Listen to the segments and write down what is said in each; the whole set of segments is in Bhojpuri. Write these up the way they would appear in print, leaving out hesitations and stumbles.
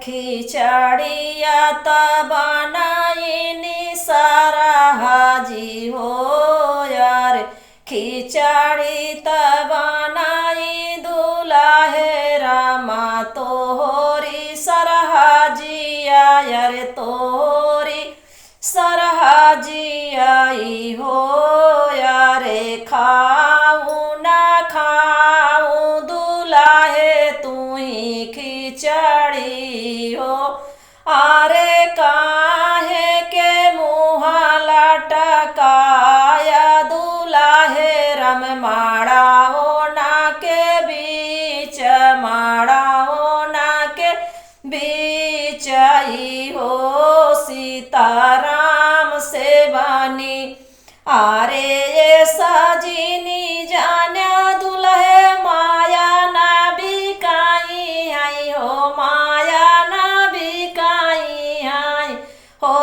खिचड़िया त बनाइनी सारा हाजी हो यार। खिचड़ी त बनाई दुलाहे रामा तोहरी सरहाजिया यार तोहरी सरहाजियाई हो यारे। खाऊं ना खाऊं दुलाहे तुही खिचड़ी हो। आरे काहे के मुहा लटकाया दुलाहे रम माड़ाओ ना के बीच माड़ाओ ना के बीच आई हो। सीताराम से बानी आरे ये सजिनी जान्या दुल्हे माया ना बिकाई आई हो। माया ना बिकाई आई हो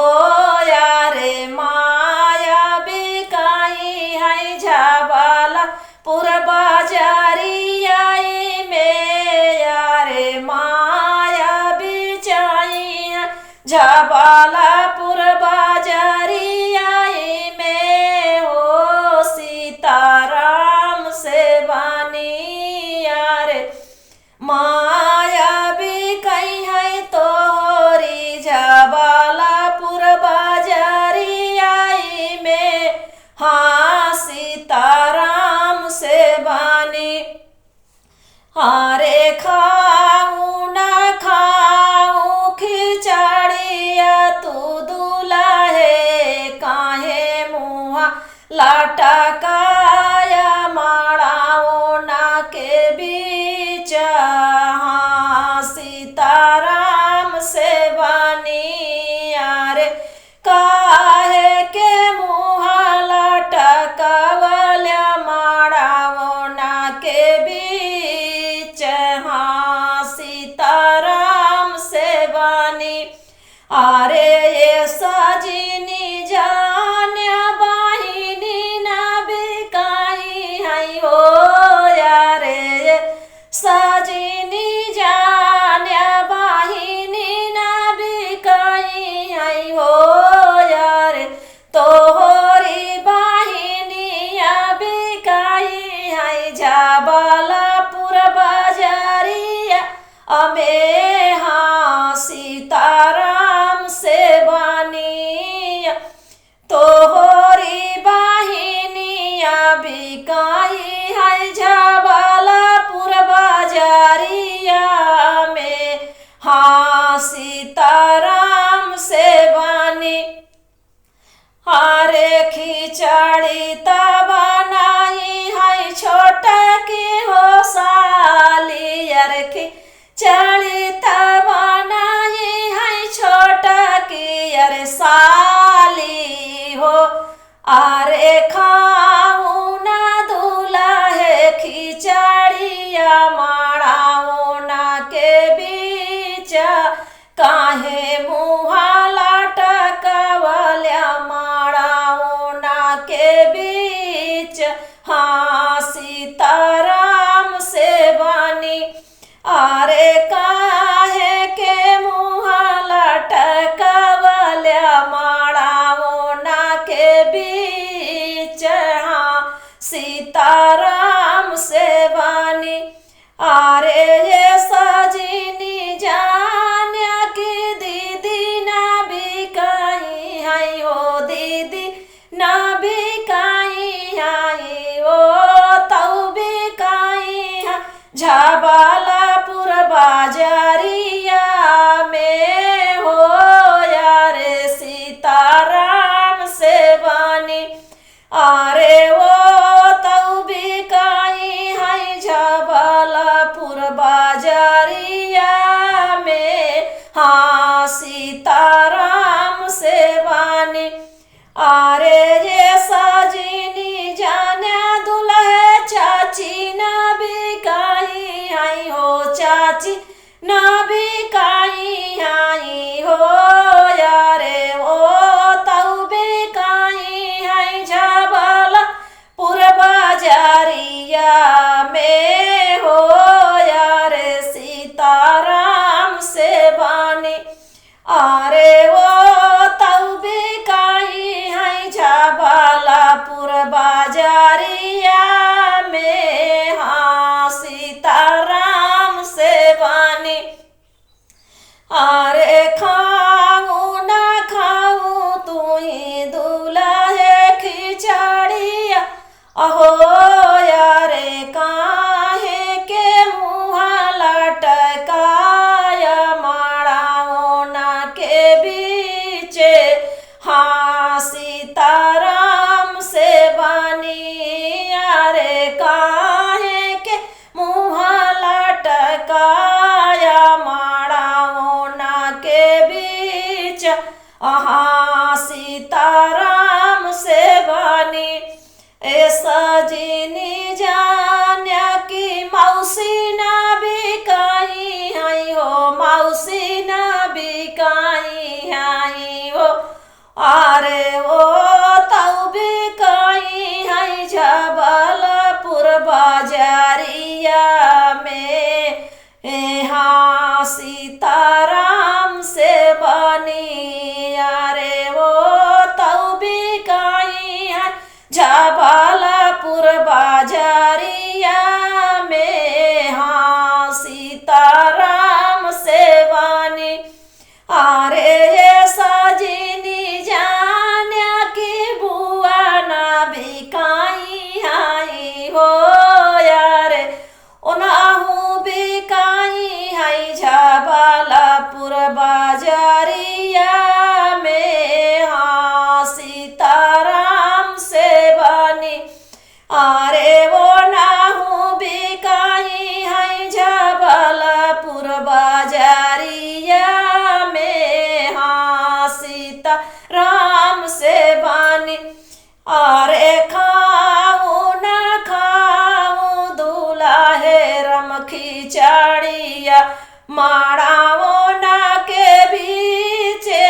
यारे। माया बिकाई आई झाबाला पूरा बाजारी आई में यारे। माया बिचाई झाबाला पूरा बाजारी आई में हो। सीताराम से बानी यारे। माया बिकाई है तोहरी झाबाला पूरा बाजारी आई में। हाँ सीताराम से बानी हारे। खाऊं ना खाऊं खिचड़िया तू दुलाहे काहे मुहा लटकाया माड़ाओ ना के बीच। हाँ सीताराम से बानी यारे। काहे के मुहा लटकावल्या माड़ाओ ना के बीच। हाँ सीताराम से बानी आरे ये सजिनी जान्या बाहिनी ना बिकाई है हो यारे। ये सजिनी जान्या बाहिनी ना बिकाई है हो यारे। तोहरी बाहिनिया बिकाई है झाबाला पूरा बाजारिया अमे। हाँ सीताराम से बानी तोहरी बाहिनिया बिकाई है झाबाला पूरा बाजारिया में। हाँ सीताराम से बानी हारे। खिचड़ी त बनाई है छोटा की हो साली यार। खिचड़ी त बनाई है छोटा की यार साली हो। आरे खाऊं ना दुलाहे खिचड़िया माड़ाओ ना के बीच। काहे मुहा लटकावल्या माड़ाओ ना के बीच। हाँ सीताराम से बानी आरे। काहे के मुहा लटकावल्या माड़ाओ ना के बीच। हाँ सीताराम से बानी आरे ये सजिनी जान्या की दीदी ना बिकाई है हो। दीदी ना बिकाई आई हो तऊ बिकाई है झाबाला पूरा बाजारिया में हो यारे। सीताराम से बानी आरे वो तऊ बिकाई है झाबाला पूरा बाजारिया में। हाँ सीताराम से बानी आरे ये सजिनी जान्या दुल्हे चाची ना बिकाई आई हो। चाची ना बिकाई आई हो यारे। ओ तऊ बिकाई है झाबाला पूरा बाजारिया में हो यारे। सीताराम से बानी आरे वो तऊ बिकाई है जबलपुर बाजारिया में। हाँ सीताराम से बानी आरे खाऊं ना खाऊं तू ही दूल्हे खिचड़िया अहो यारे काहे के मुँह लटकाया माड़ाओं ना के बीचे। हाँ सीताराम से बानी यारे काहे के मुँह लटकाया माड़ाओं ना के बीच। हाँ सीताराम से बानी ए सजनी जान्या की मौसी ना बिकाई है हो मौसी ना बिकाई है हो। अरे वो तऊ बिकाई है जबलपुर बाजारिया में। हाँ सीताराम से बानी अरे वो तऊ बिकाई है जबलपुर बाजारिया में। हाँ सीताराम से बानी अरे सजनी जान्या की बुआ ना बिकाई आई हो यारे ओनाहू बिकाई है जबलपुर बाजारिया में। हाँ सीताराम से बानी अरे वो नाहू बिकाई है जबलपुर बाजारिया में। हाँ सीताराम से बानी अरे खाऊं ना खाऊं दूल्हे रम खिचड़िया माड़ाओं ना के बीचे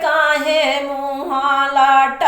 काहे मुँह लट